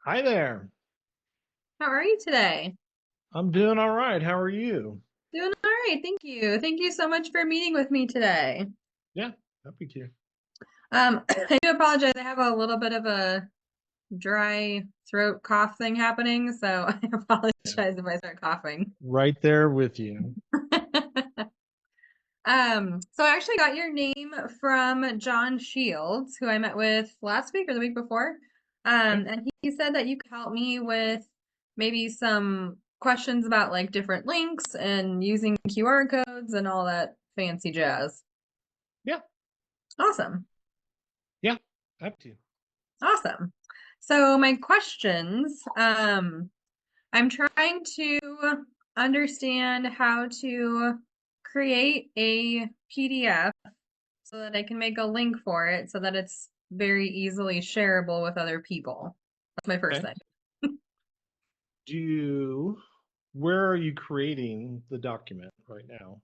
Hi there. How are you today? I'm doing all right. How are you? Doing all right, thank you. Thank you so much for meeting with me today. Yeah, happy to. I do apologize. I have a little bit of a dry throat cough thing happening, so I Yeah. apologize if I start coughing. Right there with you. So I actually got your name from John Shields, who I met with last week or the week before. Okay. And he said that you could help me with maybe some questions about like different links and using QR codes and all that fancy jazz. Yeah, Awesome. yeah, happy to. Awesome. So my questions, I'm trying to understand how to create a PDF so that I can make a link for it so that it's very easily shareable with other people. That's my first Okay. thing. Where are you creating the document right now?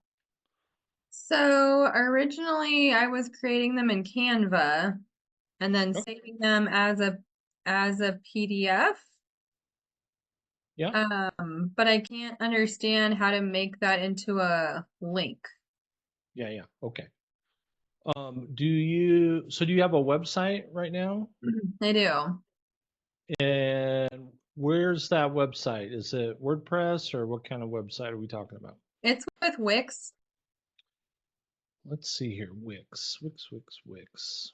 So originally I was creating them in Canva and then Okay. saving them as a PDF. Yeah, But I can't understand how to make that into a link. yeah, yeah. Okay. So do you have a website right now? I do. And where's that website? Is it WordPress or what kind of website are we talking about? It's with Wix. Let's see here. Wix. Wix.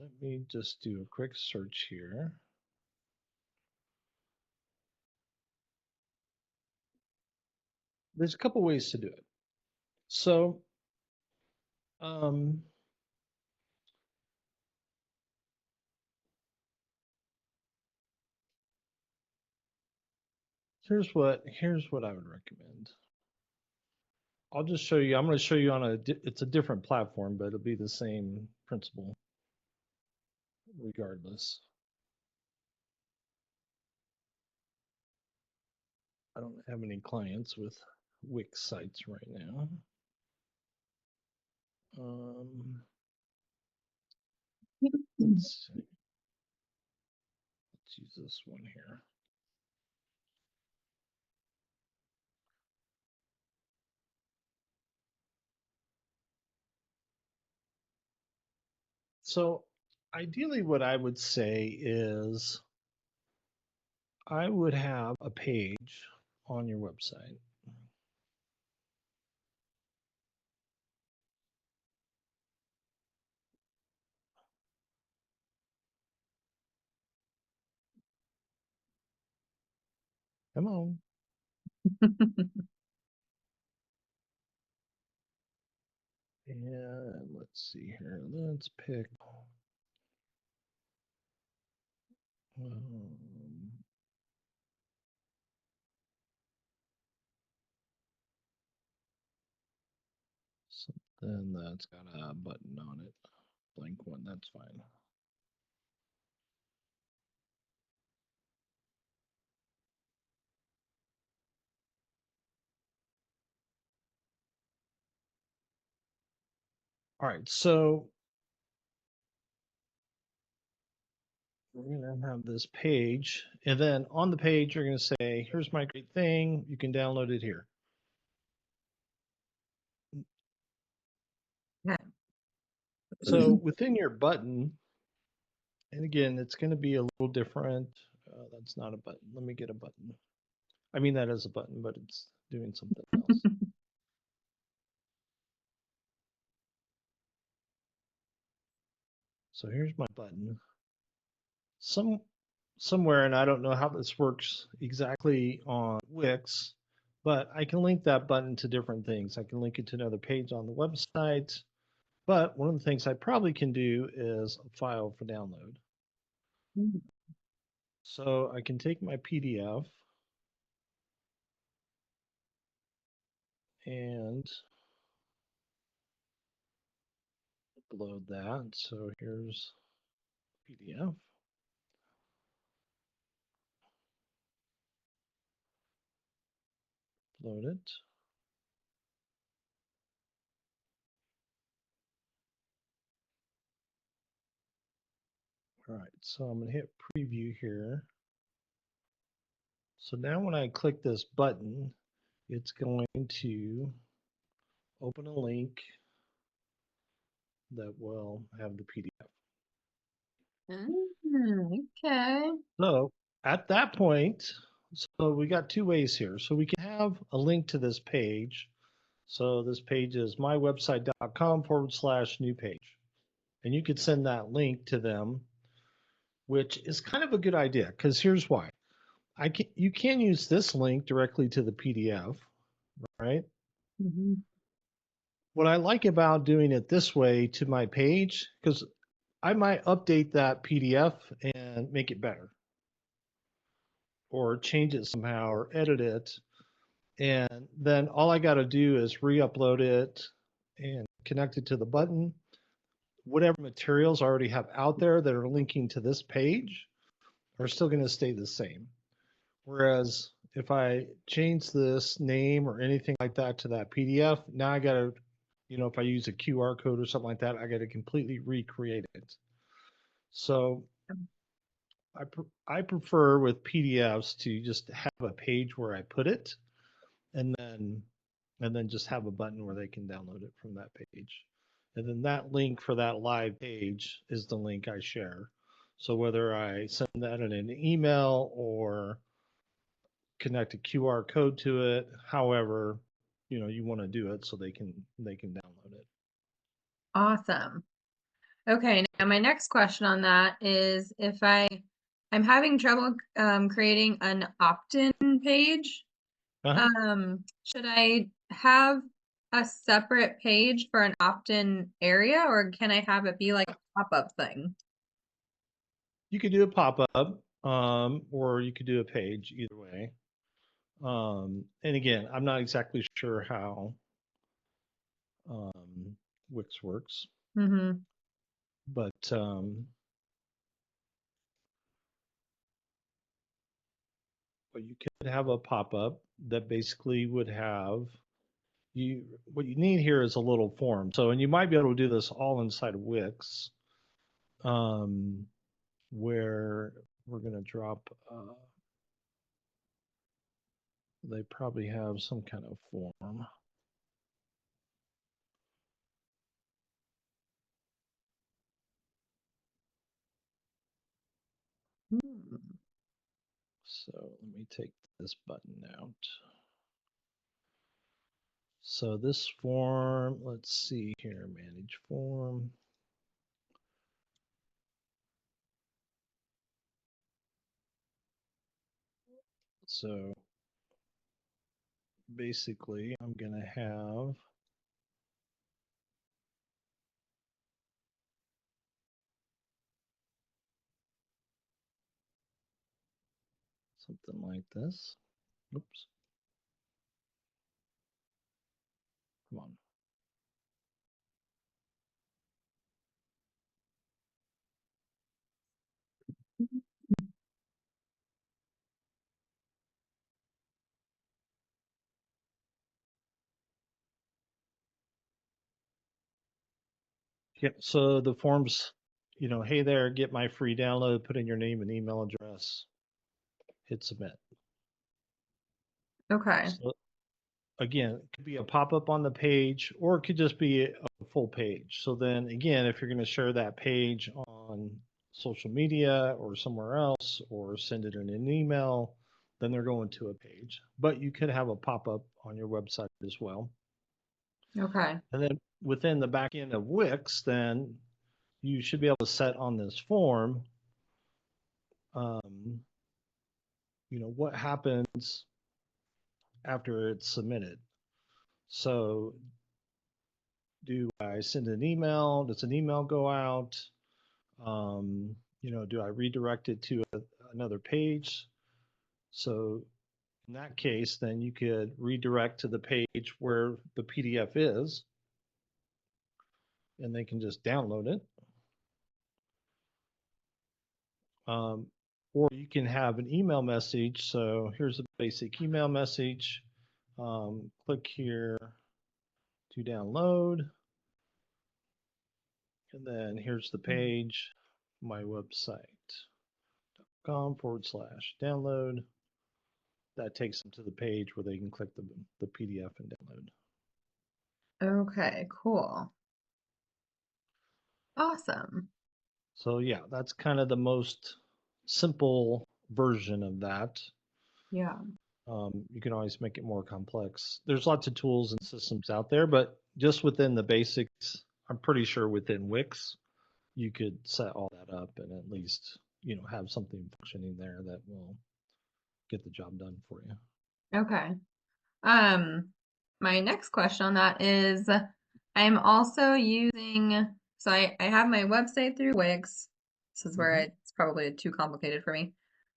Let me just do a quick search here. There's a couple ways to do it. So, um, here's what I would recommend. I'll just show you. I'm going to show you on it's a different platform, but it'll be the same principle regardless. I don't have any clients with Wix sites right now. Um, let's see. Let's use this one here. So, ideally, what I would say is I would have a page on your website. Come on. And let's see here. Let's pick um, something that's got a button on it. Blank one, that's fine. All right, so we're going to have this page. And then on the page, you're going to say, here's my great thing. You can download it here. So within your button, and again, it's going to be a little different. That's not a button. Let me get a button. I mean, that is a button, but it's doing something else. So here's my button. Some somewhere, and I don't know how this works exactly on Wix, but I can link that button to different things. I can link it to another page on the website. But one of the things I probably can do is a file for download. So I can take my PDF and upload that. So here's PDF. upload it. All right, so I'm going to hit preview here. So now when I click this button, it's going to open a link that will have the PDF. Okay. So at that point, so we got two ways here. So we can have a link to this page. So this page is mywebsite.com/new page. And you could send that link to them, which is kind of a good idea because here's why. You can use this link directly to the PDF, right? Hmm. What I like about doing it this way to my page, because I might update that PDF and make it better or change it somehow or edit it. And then all I got to do is re-upload it and connect it to the button. Whatever materials I already have out there that are linking to this page are still going to stay the same. Whereas if I change this name or anything like that to that PDF, now I got to, if I use a QR code or something like that, I got to completely recreate it. So I prefer with PDFs to just have a page where I put it and then just have a button where they can download it from that page. And then that link for that live page is the link I share. So whether I send that in an email or connect a QR code to it, however, you want to do it so they can download it. Awesome. Okay, now my next question on that is if I'm having trouble creating an opt-in page, Uh-huh. should I have a separate page for an opt-in area, or can I have it be like a pop-up thing? You could do a pop-up, or you could do a page, either way. And again, I'm not exactly sure how um, Wix works, Mm-hmm. but you could have a pop-up that basically would have what you need here is a little form. So, and you might be able to do this all inside of Wix, um, where we're going to drop. They probably have some kind of form. So let me take this button out. So this form, let's see here, manage form. So basically, I'm going to have something like this. Oops, come on. Yep. So the forms, hey there, get my free download, put in your name and email address, hit submit. Okay. So again, it could be a pop-up on the page or it could just be a full page. So then again, if you're going to share that page on social media or somewhere else or send it in an email, then they're going to a page. But you could have a pop-up on your website as well. Okay. And then within the back end of Wix, then you should be able to set on this form, um, what happens after it's submitted. So do I send an email? Does an email go out? Do I redirect it to another page? So in that case, then you could redirect to the page where the PDF is, and they can just download it. Um, or you can have an email message. So here's a basic email message. Click here to download. And then here's the page, my website.com/download. That takes them to the page where they can click the PDF and download. Okay, cool. Awesome. So yeah, that's kind of the most simple version of that. Yeah. You can always make it more complex. There's lots of tools and systems out there, but just within the basics, I'm pretty sure within Wix, you could set all that up and at least, have something functioning there that will get the job done for you. Okay. Um, my next question on that is I'm also using, so I have my website through Wix. This is where Hmm. it's probably too complicated for me.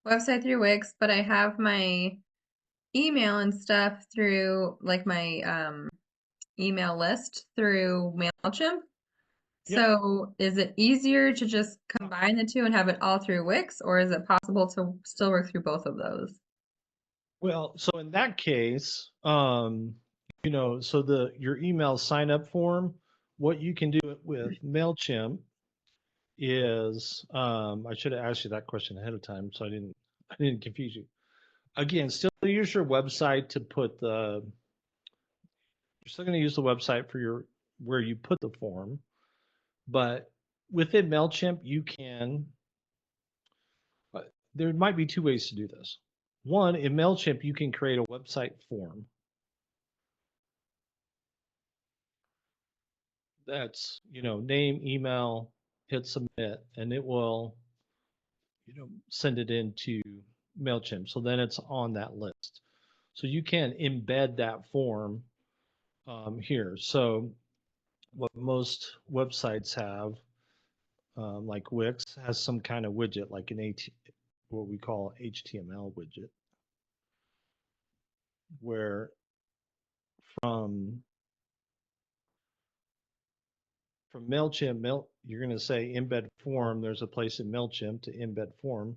Website through Wix, but I have my email and stuff through like my email list through Mailchimp. Yep. So is it easier to just combine the two and have it all through Wix, or is it possible to still work through both of those? Well, so in that case, so your email sign up form, what you can do it with Mailchimp is, I should have asked you that question ahead of time, so I didn't confuse you. Again, still use your website to put you're still going to use the website for where you put the form, but within Mailchimp, uh, there might be two ways to do this. One, in Mailchimp, you can create a website form that's, name, email, hit submit, and it will, send it into Mailchimp. So then it's on that list. So you can embed that form here. So what most websites have, like Wix, has some kind of widget, like what we call HTML widget, where from Mailchimp, you're going to say embed form. There's a place in Mailchimp to embed form,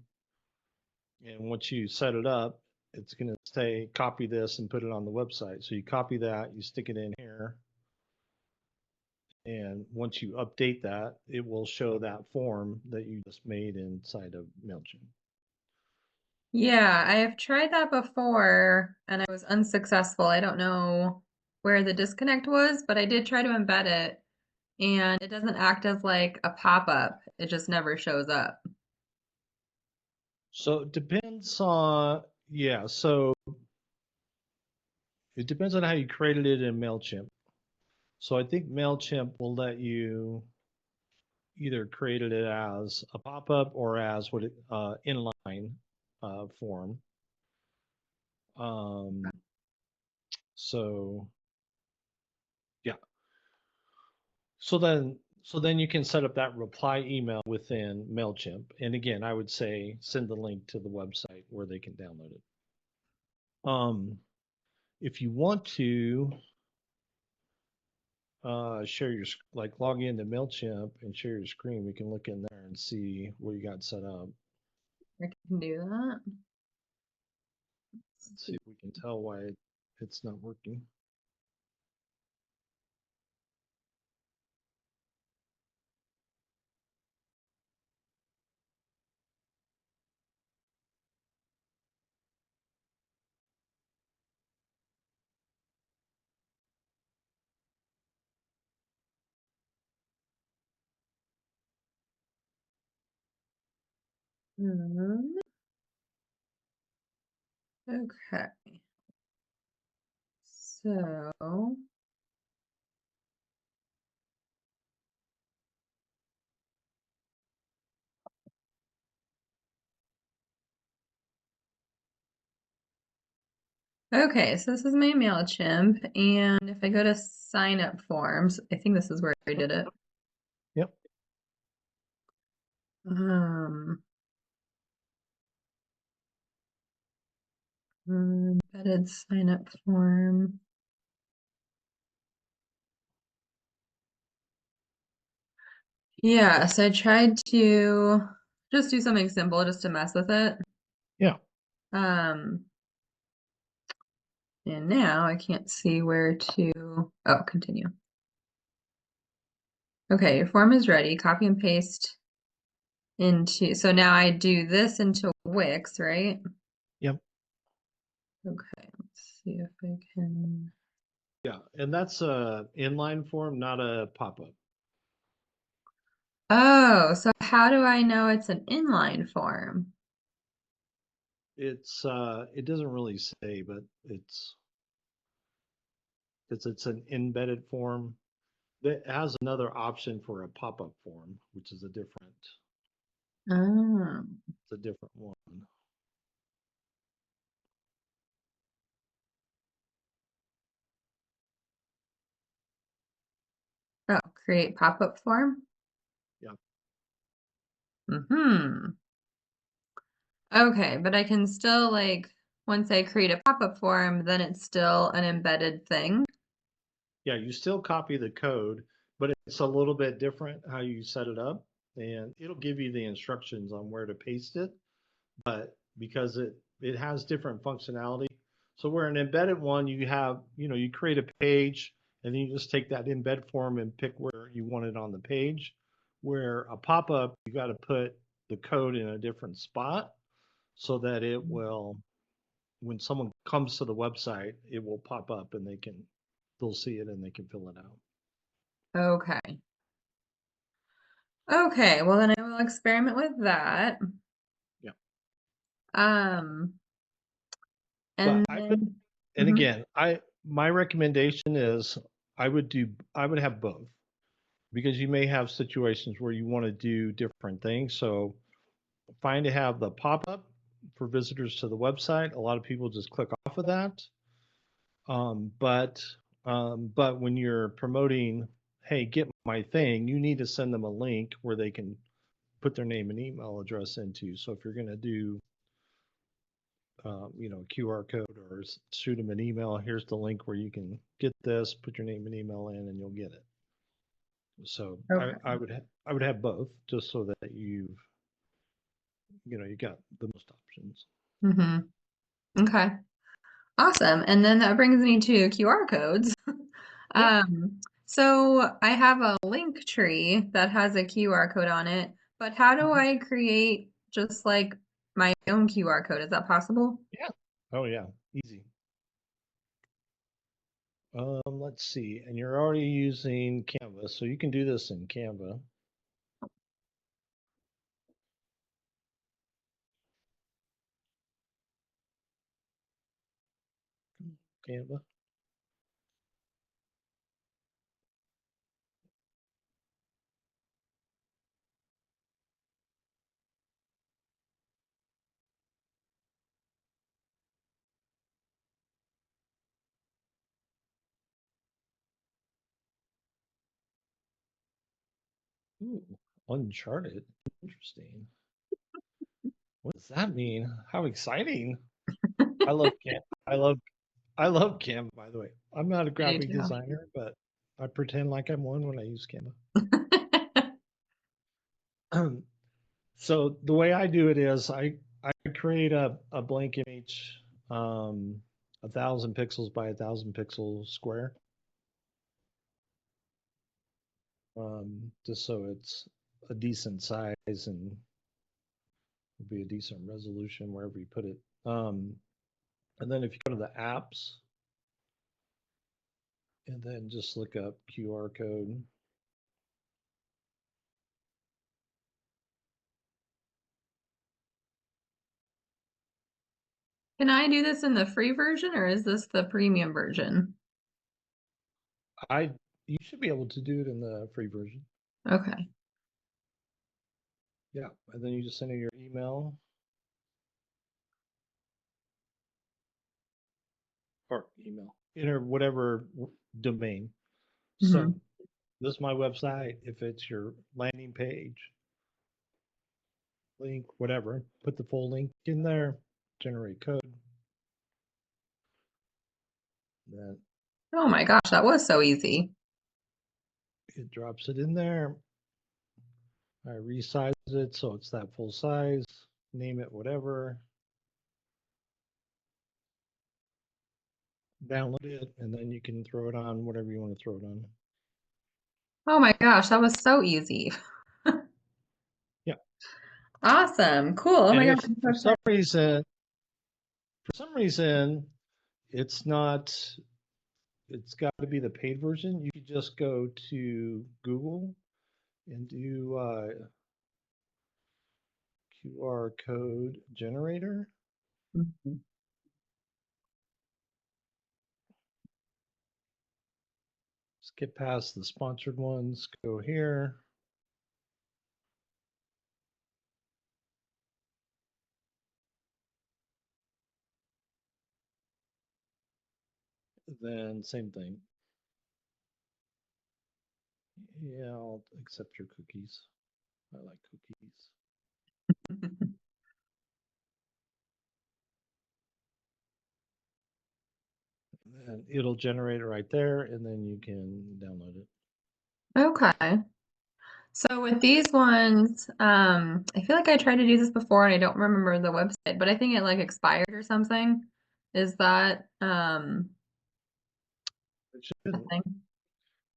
and once you set it up, it's going to say copy this and put it on the website. So you copy that, you stick it in here, and once you update that, it will show that form that you just made inside of Mailchimp. Yeah, I have tried that before and I was unsuccessful. I don't know where the disconnect was, but I did try to embed it and it doesn't act as like a pop-up. It just never shows up. So it depends on, yeah, so it depends on how you created it in Mailchimp. So I think Mailchimp will let you either create it as a pop-up or as inline form. Um, so yeah, so then you can set up that reply email within Mailchimp. And again, I would say send the link to the website where they can download it. If you want to share like log into Mailchimp and share your screen, we can look in there and see what you got set up. I can do that. Let's see if we can tell why it's not working. Hmm. Okay. So, okay, so this is my MailChimp, and if I go to sign up forms, I think this is where I did it. Yep. Um, embedded sign up form. Yeah, so I tried to just do something simple just to mess with it. Yeah. Um, And now I can't see where to, oh, continue. Okay, your form is ready. Copy and paste into, so now I do this into Wix, right? Yep. Okay, let's see if I can. Yeah, and that's a inline form, not a pop-up. Oh, so how do I know it's an inline form? It doesn't really say, but it's an embedded form that has another option for a pop-up form, which is Oh, it's a different one. oh, create pop-up form? Yeah. Mm-hmm. Okay, but I can still like, once I create a pop-up form, then it's still an embedded thing. Yeah, you still copy the code, but it's a little bit different how you set it up, and it'll give you the instructions on where to paste it, but because it has different functionality. So where an embedded one, you have, you create a page and then you just take that embed form and pick where you want it on the page. Where a pop-up, you got to put the code in a different spot so that it will, when someone comes to the website, it will pop up and they'll see it and they can fill it out. Okay. Okay, well then I will experiment with that. Yeah. Um, But and I would, then, and mhm. again, my recommendation is I would have both because you may have situations where you want to do different things. So fine to have the pop up for visitors to the website. A lot of people just click off of that. Um, but but when you're promoting, hey, get my thing, you need to send them a link where they can put their name and email address into. So if you're going to do QR code or shoot them an email. Here's the link where you can get this. Put your name and email in, and you'll get it. So Okay. I would have both, just so that you got the most options. Mm-hmm. Okay. Awesome. And then that brings me to QR codes. Yep. So I have a link tree that has a QR code on it, but how do Mhm. I create just like my own QR code? Is that possible? Yeah. Oh yeah. Easy. Let's see. And you're already using Canva, so you can do this in Canva. Canva. Ooh, Uncharted. Interesting. What does that mean? How exciting! I love Can. I love Canva, by the way. I'm not a I do graphic too. designer, but I pretend like I'm one when I use Canva. So the way I do it is I create a blank image, 1,000 pixels by 1,000 pixel square, just so it's a decent size and will be a decent resolution wherever you put it. And then if you go to the apps and then just look up QR code. Can I do this in the free version or is this the premium version? I You should be able to do it in the free version. Okay. Yeah, and then you just enter your email or enter whatever domain. So Hmm. this is my website. If it's your landing page, link, whatever, put the full link in there, generate code, then Oh my gosh, that was so easy. it drops it in there. I resize it so it's that full size, name it whatever. download it, and then you can throw it on whatever you want to throw it on. Oh my gosh, that was so easy. Yeah. Awesome. Cool. Oh And my gosh, if I'm so for some excited. reason, it's not, it's got to be the paid version, you could just go to Google and do QR code generator. Mhm. Skip past the sponsored ones, go here. Then same thing. Yeah, I'll accept your cookies. I like cookies. And it'll generate it right there, and then you can download it. Okay. So with these ones, I feel like I tried to do this before and I don't remember the website, but I think it like expired or something. Is that It a shouldn't. thing?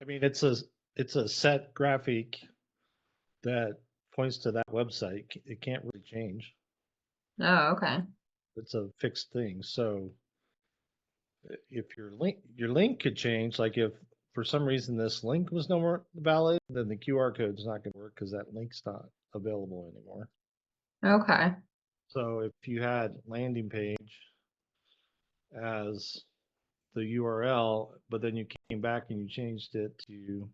I mean, it's a set graphic that points to that website. It can't really change. Oh, okay. It's a fixed thing. So if your link could change, like if for some reason this link was no more valid, then the QR code is not going to work because that link's not available anymore. Okay. So if you had landing page as the URL, but then you came back and you changed it to,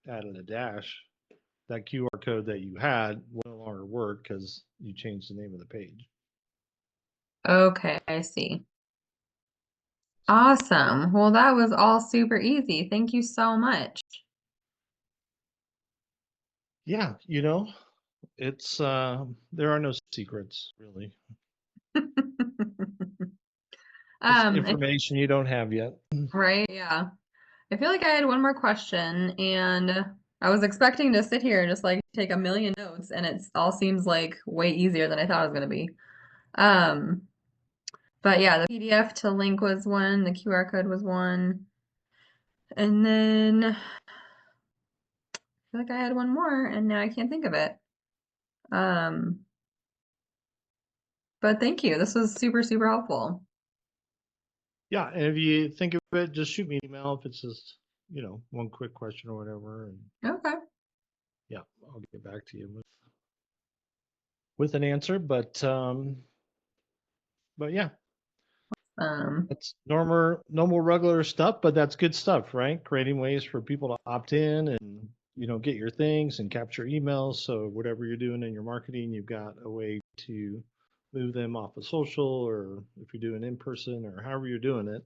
added a dash, that QR code that you had will no longer work because you changed the name of the page. Okay, I see. So Awesome. Well, that was all super easy. Thank you so much. yeah, it's there are no secrets really. Just Um, and- information you don't have yet. right, yeah. I feel like I had one more question, and I was expecting to sit here and just like take a million notes, and it all seems like way easier than I thought it was going to be. Um, but yeah, the PDF to link was one, the QR code was one, and then I feel like I had one more, and now I can't think of it. Um, but thank you. This was super, super helpful. Yeah, and if you think of it, just shoot me an email if it's just, one quick question or whatever, and Okay. yeah, I'll get back to you with an answer. But yeah, Um, that's normal regular stuff, but that's good stuff, right? Creating ways for people to opt in and get your things and capture emails. So whatever you're doing in your marketing, you've got a way to move them off of social, or if you're doing in person or however you're doing it,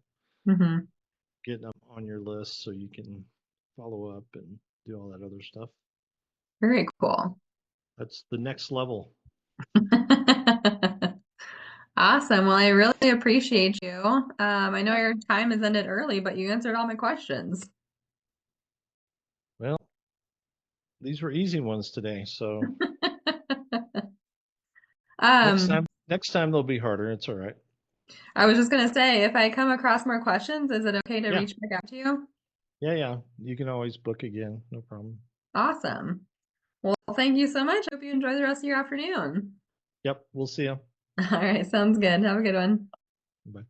mhm. getting them on your list so you can follow up and do all that other stuff. Very cool. That's the next level. Awesome. Well, I really appreciate you. I know your time has ended early, but you answered all my questions. Well, these were easy ones today, so next Um, time next time they'll be harder. It's all right. I was just gonna say, if I come across more questions, is it okay to Yeah. reach back out to you? Yeah, yeah. You can always book again. No problem. Awesome. Well, thank you so much. Hope you enjoy the rest of your afternoon. Yep. We'll see you. All right, sounds good. Have a good one. Bye.